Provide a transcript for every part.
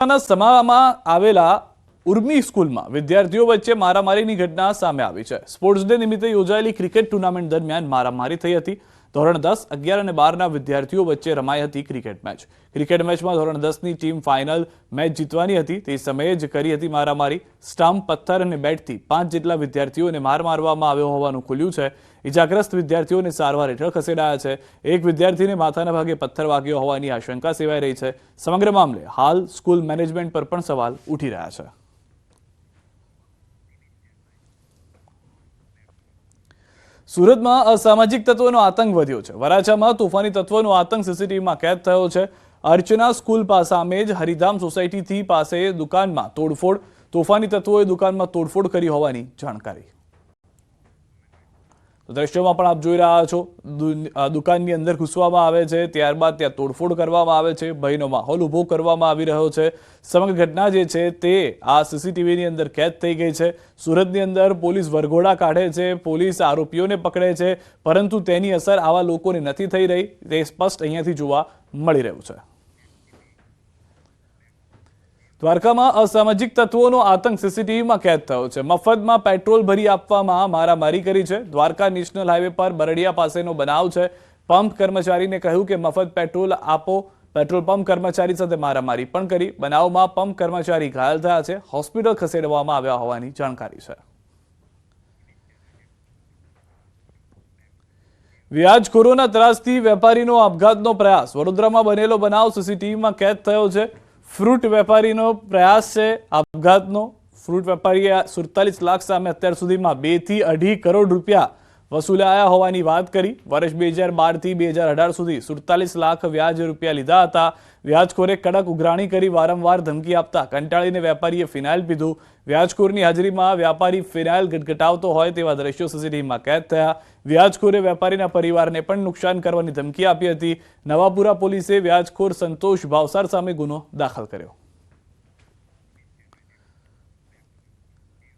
સમામાં આવેલા ઉર્મી સ્કૂલમાં વિદ્યાર્થીઓ વચ્ચે મારામારીની ઘટના સામે આવી છે। સ્પોર્ટ્સ ડે નિમિત્તે યોજાયેલી ક્રિકેટ ટુર્નામેન્ટ દરમિયાન મારામારી થઈ હતી। ધોરણ 10, 11 અને 12ના વિદ્યાર્થીઓ વચ્ચે રમાઈ હતી ક્રિકેટ મેચ। ક્રિકેટ મેચમાં ધોરણ 10ની ટીમ ફાઇનલ મેચ જીતવાની હતી। તે સમયે જ કરી હતી મારામારી। સ્ટમ્પ, પથ્થર અને બેટથી 5 જેટલા વિદ્યાર્થીઓને માર મારવામાં આવ્યો હોવાનું ખુલ્યું છે। ઇજાગ્રસ્ત વિદ્યાર્થીઓને સારવાર હેઠળ ખસેડાયા છે। એક વિદ્યાર્થીને માથાના ભાગે પથ્થર વાગ્યો હોવાની આશંકા સેવાઈ રહી છે। સમગ્ર મામલે હાલ સ્કૂલ મેનેજમેન્ટ પર પણ સવાલ ઉઠી રહ્યા છે। સુરતમાં અસામાજિક તત્વોનો આતંક વધ્યો છે। વરાછામાં તોફાની તત્વોનો આતંક સીસીટીવીમાં કેદ થયો છે। અર્ચના સ્કૂલ સામે જ હરિધામ સોસાયટીથી પાસે દુકાનમાં તોડફોડ। તોફાની તત્વોએ દુકાનમાં તોડફોડ કરી હોવાની જાણકારી। દ્રશ્યોમાં પણ આપ જોઈ રહ્યા છો, દુકાનની અંદર ઘૂસવામાં આવે છે, ત્યારબાદ ત્યાં તોડફોડ કરવામાં આવે છે, ભયનો માહોલ ઊભો કરવામાં આવી રહ્યો છે। સમગ્ર ઘટના જે છે તે આ સીસીટીવીની અંદર કેદ થઈ ગઈ છે। સુરતની અંદર પોલીસ વરઘોડા કાઢે છે, પોલીસ આરોપીઓને પકડે છે, પરંતુ તેની અસર આવા લોકોને નથી થઈ રહી, તે સ્પષ્ટ અહીંયાથી જોવા મળી રહ્યું છે। દ્વારકામાં અસામાજિક તત્વોનો આતંક સીસીટીવીમાં કેદ થયો છે। મફતમાં પેટ્રોલ ભરી આપવામાં મારામારી કરી છે। દ્વારકા નેશનલ હાઈવે પર બરડિયા પાસેનો બનાવ છે। પંપ કર્મચારીને કહ્યું કે મફત પેટ્રોલ આપો। પેટ્રોલ પંપ કર્મચારી સાથે મારામારી પણ કરી। બનાવમાં પંપ કર્મચારી ઘાયલ થયા છે, હોસ્પિટલ ખસેડવામાં આવ્યા હોવાની જાણકારી છે। વ્યાજખોરોના ત્રાસથી વેપારીનો આપઘાતનો પ્રયાસ। વડોદરામાં બનેલો બનાવ સીસીટીવીમાં કેદ થયો છે। ફ્રૂટ વેપારીનો પ્રયાસ છે આપઘાતનો। ફ્રૂટ વેપારીએ 47 લાખ સામે અત્યાર સુધીમાં 2 થી 2.5 કરોડ રૂપિયા વસૂલાયા હોવાની વાત કરી। વર્ષ 2012 થી 2018 સુધી 47 લાખ વ્યાજ રૂપિયા લીધા હતા। વ્યાજખોરે કડક ઉઘરાણી કરી વારંવાર ધમકી આપતા કંટાળીને વેપારીએ ફિનાઇલ પીધું। વ્યાજખોરની હાજરીમાં વ્યાપારી ફિનાઇલ ગટગટાવતો હોય તેવા દ્રશ્યો સીસીટીવીમાં કેદ થયા। વ્યાજખોરે વેપારીના પરિવારને પણ નુકસાન કરવાની ધમકી આપી હતી। નવાપુરા પોલીસે વ્યાજખોર સંતોષ ભાવસાર સામે ગુનો દાખલ કર્યો।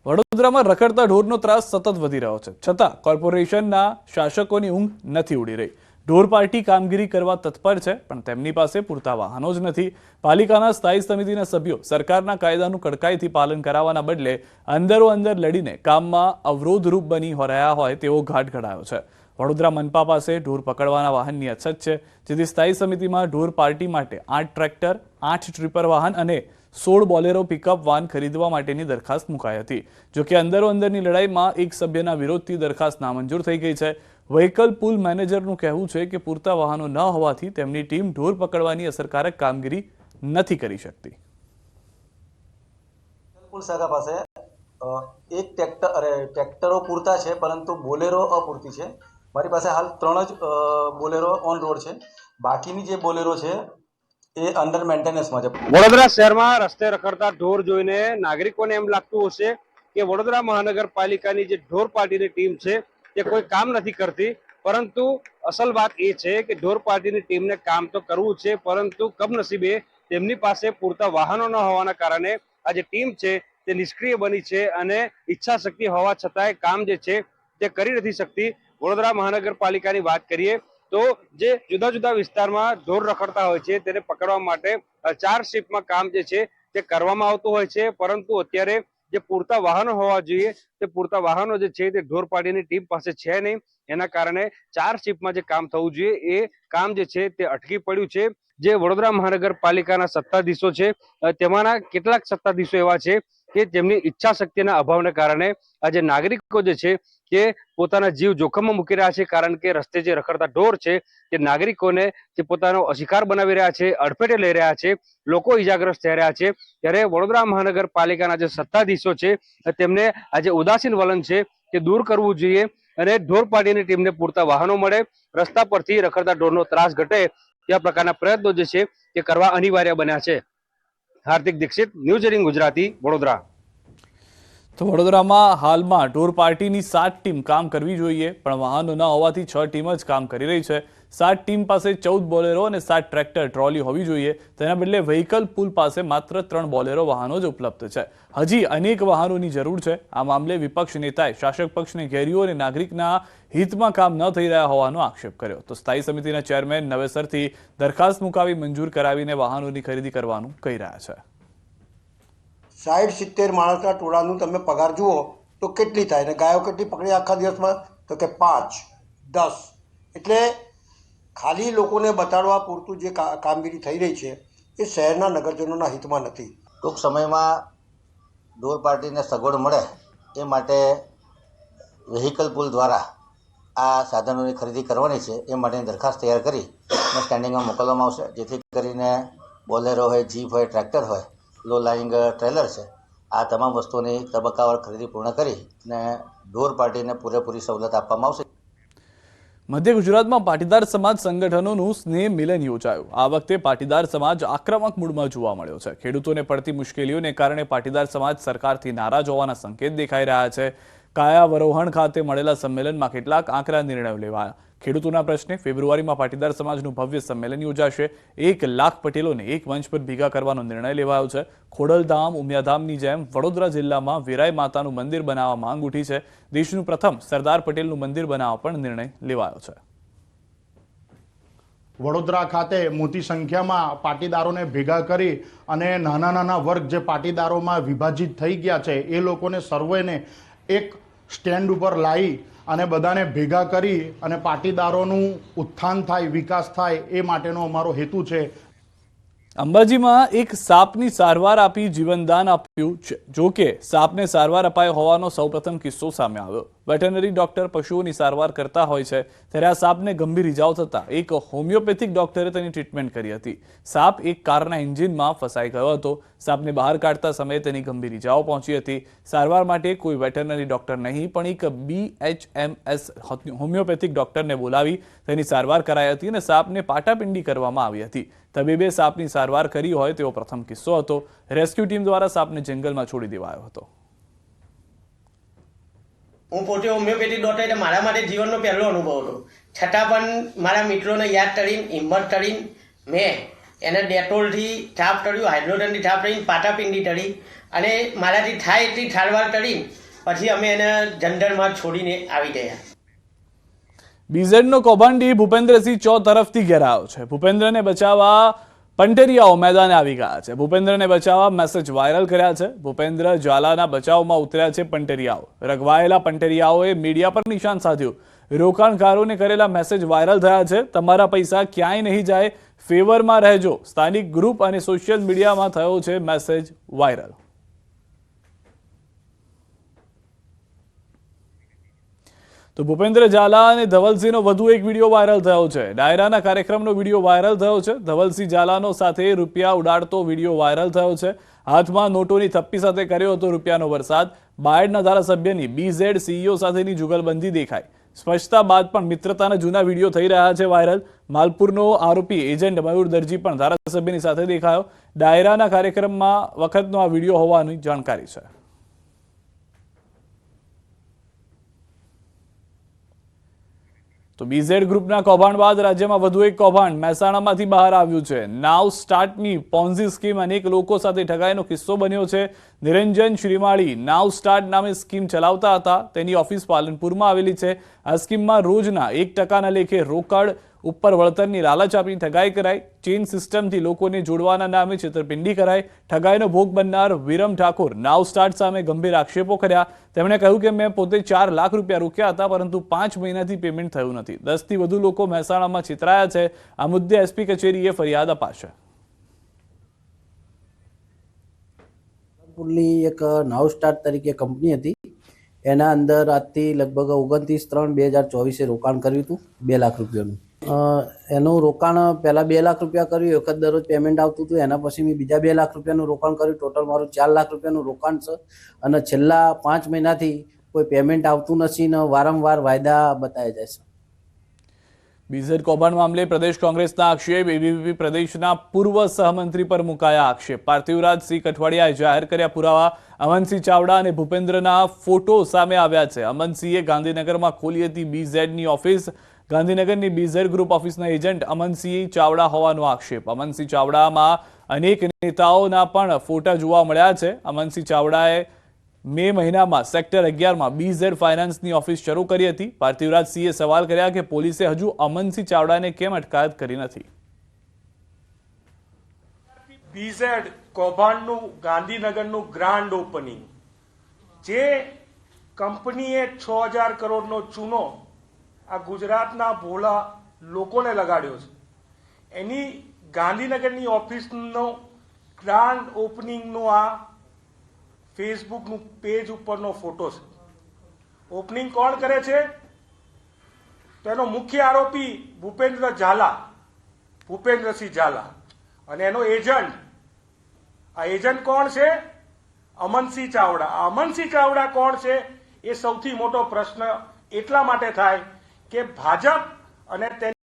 વડોદરામાં રખડતા ઢોરનો ત્રાસ સતત વધી રહ્યો છે, છતાં કોર્પોરેશનના શાસકોની ઊંઘ નથી ઉડી રહી। ઢોર પાર્ટી કામગીરી કરવા તત્પર છે, પણ તેમની પાસે પૂરતા વાહનો જ નથી। પાલિકાના સ્થાયી સમિતિના સભ્યો સરકારના કાયદાનું કડકાઈથી પાલન કરાવવાના બદલે અંદરોઅંદર લડીને કામમાં અવરોધરૂપ બની રહ્યા હોય તેવો ઘાટ ઘડાયો છે। વડોદરા મનપા પાસે ઢોર પકડવાના વાહનની અછત છે, જેથી સ્થાયી સમિતિમાં ઢોર પાર્ટી માટે 8 ટ્રેક્ટર, 8 ટ્રિપર વાહન અને 16 બોલેરો પિકઅપ વાન ખરીદવા માટેની દરખાસ્ત મુકાઈ હતી। જોકે અંદરોઅંદરની લડાઈમાં એક સભ્યના વિરોધથી દરખાસ્ત નામંજૂર થઈ ગઈ છે। વ્હીકલ પુલ મેનેજરનું કહેવું છે કે પૂરતા વાહનો ન હોવાથી તેમની ટીમ ઢોર પકડવાની અસરકારક કામગીરી નથી કરી શકતી। પુલ શાખા પાસે એક ટ્રેક્ટરો પૂરતા છે, પરંતુ બોલેરો અપૂરતી છે। મારી પાસે હાલ 3 જ બોલેરો ઓન રોડ છે, બાકીની જે બોલેરો છે એ અંડર મેન્ટેનન્સમાં છે। વડોદરા શહેરમાં રસ્તે રખડતા ઢોર જોઈને નાગરિકોને એમ લાગતું હશે કે વડોદરા મહાનગરપાલિકાની જે ઢોર પાર્ટીની ટીમ છે તે કોઈ કામ નથી કરતી, પરંતુ અસલ વાત એ છે કે ઢોર પાર્ટીની ટીમને કામ તો કરવું છે, પરંતુ કમનસીબે તેમની પાસે પૂરતા વાહનો ન હોવાના કારણે આ જે ટીમ છે તે નિષ્ક્રિય બની છે અને ઈચ્છા શક્તિ હોવા છતાંય કામ જે છે તે કરી નથી શકતી। વડોદરા મહાનગરપાલિકાની વાત કરીએ તો જે જુદા જુદા વિસ્તારમાં ઢોર રખડતા હોય છે તેને પકડવા માટે 4 શિફ્ટમાં કામ જે છે તે કરવામાં આવતું હોય છે, પરંતુ અત્યારે જે પૂરતા વાહનો હોવા જોઈએ તે પૂરતા વાહનો જે છે તે ઢોર પાર્ટીની ટીમ પાસે છે નહીં। એના કારણે 4 શિફ્ટમાં જે કામ થવું જોઈએ એ કામ જે છે તે અટકી પડ્યું છે। જે વડોદરા મહાનગરપાલિકાના સત્તાધીશો છે તેમાંના કેટલાક સત્તાધીશો એવા છે કે તેમની ઈચ્છા શક્તિના અભાવને કારણે આ જે નાગરિકો જે છે તે પોતાના જીવ જોખમમાં મૂકી રહ્યા છે, કારણ કે રસ્તે જે રખડતા ઢોર છે તે નાગરિકોને જે પોતાનો શિકાર બનાવી રહ્યા છે, અડફેટે લઈ રહ્યા છે, લોકો ઈજાગ્રસ્ત થઈ રહ્યા છે। ત્યારે વડોદરા મહાનગરપાલિકાના જે સત્તાધીશો છે તેમને આ જે ઉદાસીન વલણ છે તે દૂર કરવું જોઈએ અને ઢોર પાર્ટીની ટીમને પૂરતા વાહનો મળે, રસ્તા પરથી રખડતા ઢોરનો ત્રાસ ઘટે તેવા પ્રકારના પ્રયત્નો જે છે તે કરવા અનિવાર્ય બન્યા છે। હાર્દિક દીક્ષિત, ન્યૂઝ 18 ગુજરાતી, વડોદરા। તો વડોદરામાં હાલમાં ઢોર પાર્ટીની 7 ટીમ કામ કરવી જોઈએ, પણ વાહનો ન હોવાથી 6 ટીમ જ કામ કરી રહી છે। 7 ટીમ પાસે 14 બોલેરો અને 7 ટ્રેક્ટર ટ્રોલી હોવી જોઈએ, તેના બદલે વ્હીકલ પુલ પાસે માત્ર 3 બોલેરો વાહનો જ ઉપલબ્ધ છે। હજી અનેક વાહનોની જરૂર છે। આ મામલે વિપક્ષ નેતાએ શાસક પક્ષને ઘેર્યું અને નાગરિકના હિતમાં કામ ન થઈ રહ્યા હોવાનો આક્ષેપ કર્યો। તો સ્થાયી સમિતિના ચેરમેન નવેસરથી દરખાસ્ત મુકાવી મંજૂર કરાવીને વાહનોની ખરીદી કરવાનું કહી રહ્યા છે। 60-70 માણસના ટોળાનું તમે પગાર જુઓ તો કેટલી થાય ને ગાયો કેટલી પકડી આખા દિવસમાં? તો કે 5, 10. એટલે ખાલી લોકોને બતાડવા પૂરતું જે કામગીરી થઈ રહી છે એ શહેરના નગરજનોના હિતમાં નથી. ટૂંક સમયમાં ઢોર પાર્ટીને સગવડ મળે એ માટે વ્હીકલ પુલ દ્વારા આ સાધનોની ખરીદી કરવાની છે. એ માટેની દરખાસ્ત તૈયાર કરી અને સ્ટેન્ડિંગમાં મોકલવામાં આવશે, જેથી કરીને બોલેરો હોય, જીપ હોય, ટ્રેક્ટર હોય, લો લાઇંગ ટ્રેલર છે, આ તમામ વસ્તુઓની તબક્કાવાર ખરીદી પૂર્ણ કરી અને ઢોર પાર્ટીને પૂરેપૂરી સવલત આપવામાં આવશે. મધ્ય ગુજરાતમાં પાટીદાર સમાજ સંગઠનોનું સ્નેહ મિલન યોજાયું. આ વખતે પાટીદાર સમાજ આક્રમક મૂડમાં જોવા મળ્યો છે. ખેડૂતોને પડતી મુશ્કેલીઓને કારણે પાટીદાર સમાજ સરકારથી નારાજ હોવાના સંકેત દેખાઈ રહ્યા છે. કાયાવરોહણ ખાતે મળેલા સંમેલનમાં કેટલાક આકરા નિર્ણયો લેવાયા. ખેડૂતોના પ્રશ્ને ફેબ્રુઆરીમાં પાટીદાર સમાજનું ભવ્ય સંમેલન યોજાશે. 1 લાખ પટેલોને એક મંચ પર ભેગા કરવાનો નિર્ણય લેવાયો છે. ખોડલધામ, ઉમિયાધામની જેમ વડોદરા જિલ્લામાં વીરાઈ માતાનું મંદિર બનાવવા માંગ ઉઠી છે. દેશનું પ્રથમ સરદાર પટેલનું મંદિર બનાવવા પણ નિર્ણય લેવાયો છે. વડોદરા ખાતે મોટી સંખ્યામાં પાટીદારોને ભેગા કરી અને નાના વર્ગ જે પાટીદારોમાં વિભાજિત થઈ ગયા છે એ લોકોને સર્વેને એક સ્ટેન્ડ ઉપર લાવી અને બધાને ભેગા કરી અને પાટીદારોનું ઉત્થાન થાય, વિકાસ થાય એ માટેનો અમારો હેતુ છે. અંબાજીમાં એક સાપની સારવાર આપી જીવનદાન આપ્યું છે. જો કે સાપને સારવાર અપાઈ હોવાનો સૌપ્રથમ કિસ્સો સામે આવ્યો. વેટરનરી ડોક્ટર પશુઓની સારવાર કરતા હોય છે ત્યારે આ સાપને ગંભીર ઇજાઓ થતા એક હોમિયોપેથિક ડોક્ટરે તેની ટ્રીટમેન્ટ કરી હતી. સાપ એક કારના એન્જિનમાં ફસાઈ ગયો હતો. સાપને બહાર કાઢતા સમયે તેની ગંભીર ઇજાઓ પહોંચી હતી. સારવાર માટે કોઈ વેટરનરી ડોક્ટર નહીં પણ એક BHMS હોમિયોપેથિક ડોક્ટરને બોલાવી તેની સારવાર કરાઈ હતી અને સાપને પાટાપિંડી કરવામાં આવી હતી. તબીબે સાપની સારવાર કરી હોય તેવો પ્રથમ કિસ્સો હતો. રેસ્ક્યુ ટીમ દ્વારા સાપને જંગલમાં છોડી દેવાયો હતો. હું પોતે હોમિયોપેથિક ડોક્ટર એટલે મારા માટે જીવનનો પહેલો અનુભવ હતો. છતાં પણ મારા મિત્રોને યાદ કરીને, હિંમત કરીને મેં એને ડેટોલથી થાપ તળ્યું, હાઇડ્રોજનથી થાપ તળીને પાટાપિંડી તળી અને મારાથી થાય એટલી સારવાર કરીને પછી અમે એને જંગલમાં છોડીને આવી ગયા. બીઝેડનો કૌભાંડી ભૂપેન્દ્રસિંહ ચૌ તરફથી ઘેરાયો છે. ભૂપેન્દ્રને બચાવવા પંટરિયાઓ મેદાને આવી ગયા છે. ભૂપેન્દ્રને બચાવવા મેસેજ વાયરલ કર્યા છે. ભૂપેન્દ્ર ઝાલાના બચાવમાં ઉતર્યા છે પંટરિયાઓ. રઘવાયેલા પંટરિયાઓએ મીડિયા પર નિશાન સાધ્યું. રોકાણકારોને કરેલા મેસેજ વાયરલ થયા છે. તમારા પૈસા ક્યાંય નહીં જાય, ફેવરમાં રહેજો. સ્થાનિક ગ્રુપ અને સોશિયલ મીડિયામાં થયો છે મેસેજ વાયરલ. તો ભૂપેન્દ્ર ઝાલા અને ધવલસિંહનો વધુ એક વિડીયો વાયરલ થયો છે. ડાયરાના કાર્યક્રમનો વિડીયો વાયરલ થયો છે. ધવલસિંહ ઝાલાનો સાથે રૂપિયા ઉડાડતો વિડીયો વાયરલ થયો છે. હાથમાં નોટોની થપ્પી સાથે કર્યો હતો રૂપિયાનો વરસાદ. બાયડના ધારાસભ્યની BZ CEO સાથેની જુગલબંધી દેખાઈ. સ્પષ્ટતા બાદ પણ મિત્રતાના જૂના વિડીયો થઈ રહ્યા છે વાયરલ. માલપુરનો આરોપી એજન્ટ મયુર દરજી પણ ધારાસભ્યની સાથે દેખાયો. ડાયરાના કાર્યક્રમમાં વખતનો આ વિડીયો હોવાની જાણકારી છે. તો BZ ગ્રુપના કૌભાંડ બાદ રાજ્યમાં વધુ એક કૌભાંડ મહેસાણામાંથી બહાર આવ્યું છે. નાવ સ્ટાર્ટની પોન્ઝી સ્કીમ અનેક લોકો સાથે ઠગાઈનો કિસ્સો બન્યો છે. નિરંજન શ્રીમાળી નાવ સ્ટાર્ટ નામે સ્કીમ ચલાવતા હતા. તેની ઓફિસ પાલનપુરમાં આવેલી છે. આ સ્કીમમાં રોજના 1% લેખે રોકડ ઉપર વળતરની લાલચ આપી ઠગાઈ કરાઈ. ચેઇન સિસ્ટમથી લોકોને જોડવાના નામે છેતરપિંડી કરાઈ. ઠગાઈનો ભોગ બનનાર વિરમ ઠાકોર નાવ સ્ટાર્ટ સામે ગંભીર આક્ષેપો કર્યા. તેમણે કહ્યું કે મેં પોતે 4 લાખ રૂપિયા રોક્યા હતા, પરંતુ 5 મહિનાથી પેમેન્ટ થયું નથી. 10 થી વધુ લોકો મહેસાણામાં છેતરાયા છે. આ મુદ્દે SP કચેરીએ ફરિયાદ અપાશે. એક નાવ સ્ટાર્ટ તરીકે કંપની હતી. એના અંદર આજથી લગભગ 29/3/2024 રોકાણ કર્યું હતું 2 લાખ રૂપિયાનું. એનું રોકાણ પહેલાં 2 લાખ રૂપિયા કર્યું, વખત દરરોજ પેમેન્ટ આવતું હતું. એના પછી મેં બીજા 2 લાખ રૂપિયાનું રોકાણ કર્યું. ટોટલ મારું 4 લાખ રૂપિયાનું રોકાણ છે. અને છેલ્લા 5 મહિનાથી કોઈ પેમેન્ટ આવતું નથી ને વારંવાર વાયદા બતાવી જાય છે. BZ કૌભાંડ મામલે પ્રદેશ કોંગ્રેસના આક્ષેપ. ABVP પ્રદેશના પૂર્વ સહમંત્રી પર મુકાયા આક્ષેપ. પાર્થિવરાજસિંહ કઠવાડિયાએ જાહેર કર્યા પુરાવા. અમનસિંહ ચાવડા અને ભૂપેન્દ્રના ફોટો સામે આવ્યા છે. અમનસિંહે ગાંધીનગરમાં ખોલી હતી BZની ઓફિસ. ગાંધીનગરની BZ ગ્રુપ ઓફિસના એજન્ટ અમનસિંહ ચાવડા હોવાનો આક્ષેપ. અમનસિંહ ચાવડામાં અનેક નેતાઓના પણ ફોટા જોવા મળ્યા છે. અમનસિંહ ચાવડાએ મે મહિનામાં સેક્ટર 11માં BZ ફાઇનાન્સની ઓફિસ શરૂ કરી હતી. પાર્થિવરાજસિંહે સવાલ કર્યા કે પોલીસે હજુ અમનસિંહ ચાવડાને કેમ અટકાયત કરી નથી. બીઝેડ કૌભાંડનું ગાંધીનગરનું ગ્રાન્ડ ઓપનિંગ, જે કંપનીએ 6,000 કરોડનો ચૂનો આ ગુજરાતના ભોળા લોકોને લગાડ્યો છે, એની ગાંધીનગરની ઓફિસનો ગ્રાન્ડ ઓપનિંગનો આ ફેસબુકનું પેજ ઉપરનો ફોટો છે. ઓપનિંગ કોણ કરે છે? તો એનો મુખ્ય આરોપી ભૂપેન્દ્રસિંહ ઝાલા અને એનો એજન્ટ. આ એજન્ટ કોણ છે? અમનસિંહ ચાવડા. આ અમનસિંહ ચાવડા કોણ છે એ સૌથી મોટો પ્રશ્ન એટલા માટે થાય કે ભાજપ અને તેની